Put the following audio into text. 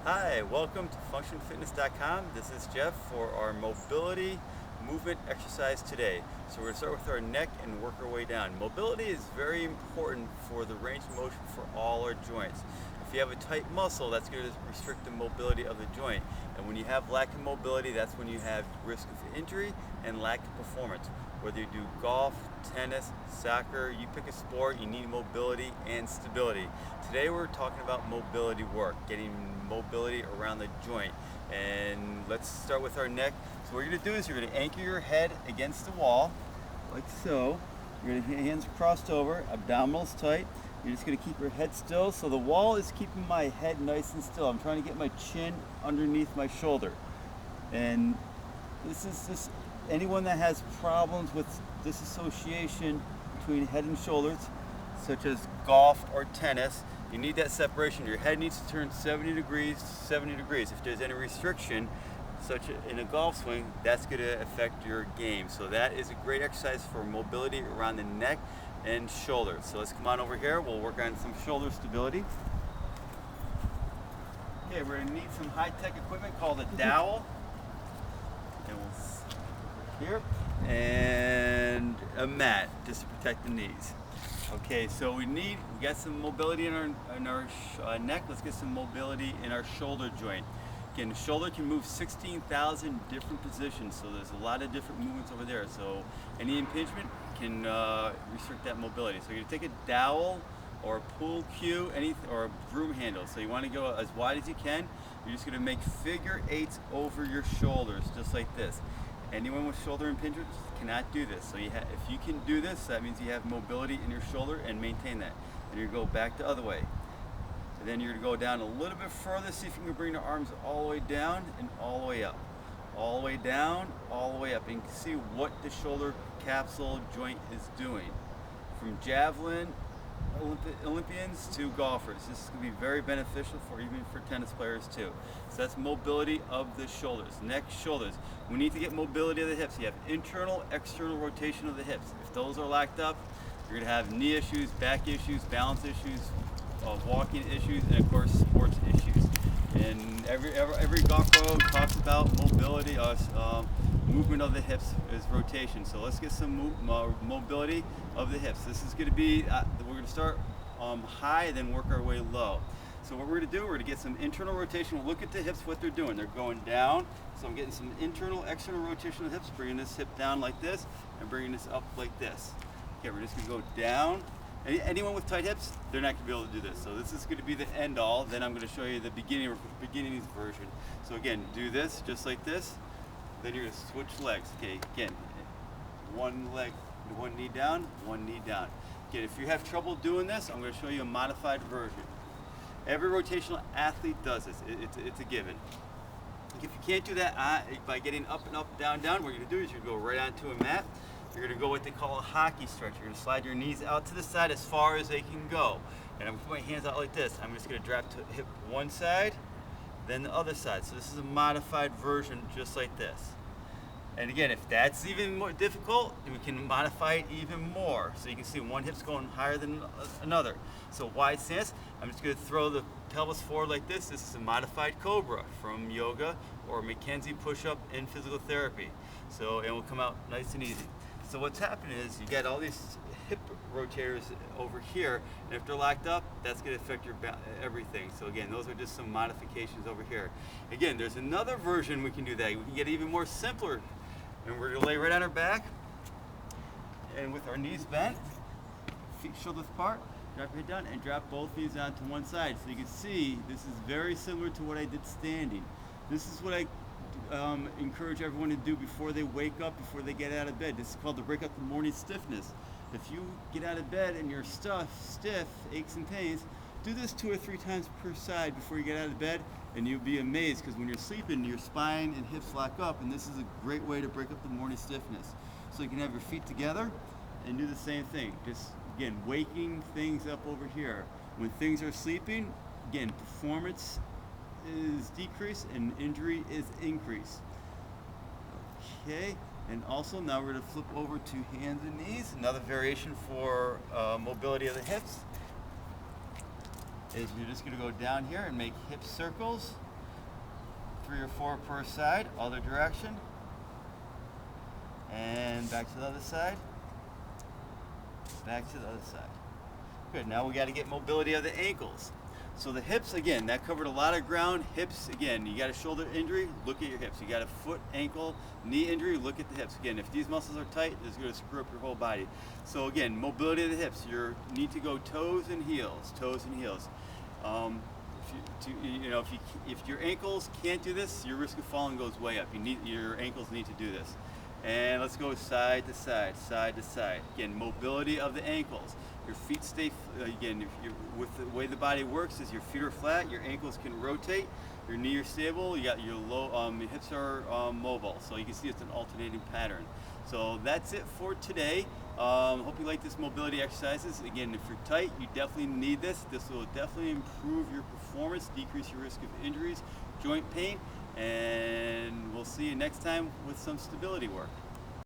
Hi, welcome to functionfitness.com. This is Jeff for our mobility movement exercise today. So we're going to start with our neck and work our way down. Mobility is very important for the range of motion for all our joints. If you have a tight muscle, that's going to restrict the mobility of the joint. And when you have lack of mobility, that's when you have risk of injury and lack of performance. Whether you do golf, tennis, soccer, you pick a sport, you need mobility and stability. Today we're talking about mobility work, getting mobility around the joint. And let's start with our neck. So what you're going to do is you're going to anchor your head against the wall, like so. You're going to hands crossed over, abdominals tight. You're just going to keep your head still. So the wall is keeping my head nice and still. I'm trying to get my chin underneath my shoulder. And this is anyone that has problems with disassociation between head and shoulders, such as golf or tennis, you need that separation. Your head needs to turn 70 degrees, 70 degrees. If there's any restriction, such in a golf swing, that's going to affect your game. So that is a great exercise for mobility around the neck and shoulders. So let's come on over here. We'll work on some shoulder stability. Okay, we're going to need some high-tech equipment called a dowel. And here, and a mat just to protect the knees. Okay, so we got some mobility in our neck. Let's get some mobility in our shoulder joint. Again, the shoulder can move 16,000 different positions, so there's a lot of different movements over there. So any impingement can restrict that mobility. So you're gonna take a dowel or a pool cue, or a broom handle. So you want to go as wide as you can. You're just gonna make figure eights over your shoulders, just like this. Anyone with shoulder impingements cannot do this. So if you can do this, that means you have mobility in your shoulder and maintain that. And you go back the other way. And then you're gonna go down a little bit further, see if you can bring the arms all the way down and all the way up. All the way down, all the way up. And you can see what the shoulder capsule joint is doing. From javelin Olympians to golfers. This is going to be very beneficial even for tennis players too. So that's mobility of the shoulders, neck, shoulders. We need to get mobility of the hips. You have internal, external rotation of the hips. If those are locked up, you're going to have knee issues, back issues, balance issues, walking issues, and of course sports issues. And every golf pro talks about mobility, movement of the hips is rotation. So let's get some mobility of the hips. This is going to be, we're going to start high, then work our way low. So what we're going to do, we're going to get some internal rotation. We'll look at the hips, what they're doing. They're going down. So I'm getting some internal, external rotation of the hips, bringing this hip down like this, and bringing this up like this. Okay, we're just going to go down. Anyone with tight hips, they're not going to be able to do this. So this is going to be the end all. Then I'm going to show you the beginning version. So again, do this just like this. Then you're going to switch legs. Okay, again, one leg, one knee down, one knee down. Again, if you have trouble doing this, I'm going to show you a modified version. Every rotational athlete does this. It's a given. If you can't do that by getting up and up, down, down, what you're going to do is you're going to go right onto a mat. You're going to go what they call a hockey stretch. You're going to slide your knees out to the side as far as they can go. And I'm going to put my hands out like this. I'm just going to drop to hip one side, then the other side. So this is a modified version just like this. And again, if that's even more difficult, we can modify it even more. So you can see one hip's going higher than another. So wide stance, I'm just going to throw the pelvis forward like this. This is a modified cobra from yoga or McKenzie push-up in physical therapy. So it will come out nice and easy. So what's happening is you get all these hip rotators over here, and if they're locked up, that's going to affect your everything. So again, those are just some modifications over here. Again, there's another version we can do that. We can get even more simpler. And we're going to lay right on our back, and with our knees bent, feet shoulders apart, drop your head down, and drop both knees onto one side. So you can see this is very similar to what I did standing. This is what I encourage everyone to do before they wake up, before they get out of bed. This is called the break up the morning stiffness. If you get out of bed and you're stiff, aches and pains, do this 2 or 3 times per side before you get out of bed, and you'll be amazed because when you're sleeping, your spine and hips lock up, and this is a great way to break up the morning stiffness. So you can have your feet together and do the same thing. Just, again, waking things up over here. When things are sleeping, again, performance is decreased and injury is increased. Okay, and also now we're going to flip over to hands and knees. Another variation for mobility of the hips is you're just going to go down here and make hip circles 3 or 4 per side, other direction. And back to the other side. Back to the other side. Good, now we got to get mobility of the ankles. So the hips, again, that covered a lot of ground. Hips, again, you got a shoulder injury, look at your hips. You got a foot, ankle, knee injury, look at the hips. Again, if these muscles are tight, it's going to screw up your whole body. So again, mobility of the hips. You need to go toes and heels, toes and heels. If your ankles can't do this, your risk of falling goes way up. Your ankles need to do this. And let's go side to side, side to side. Again, mobility of the ankles. Your feet stay, again, with the way the body works is your feet are flat, your ankles can rotate, your knee are stable, you got your your hips are mobile. So you can see it's an alternating pattern. So that's it for today. Hope you like this mobility exercises. Again, if you're tight, you definitely need this. This will definitely improve your performance, decrease your risk of injuries, joint pain, and we'll see you next time with some stability work.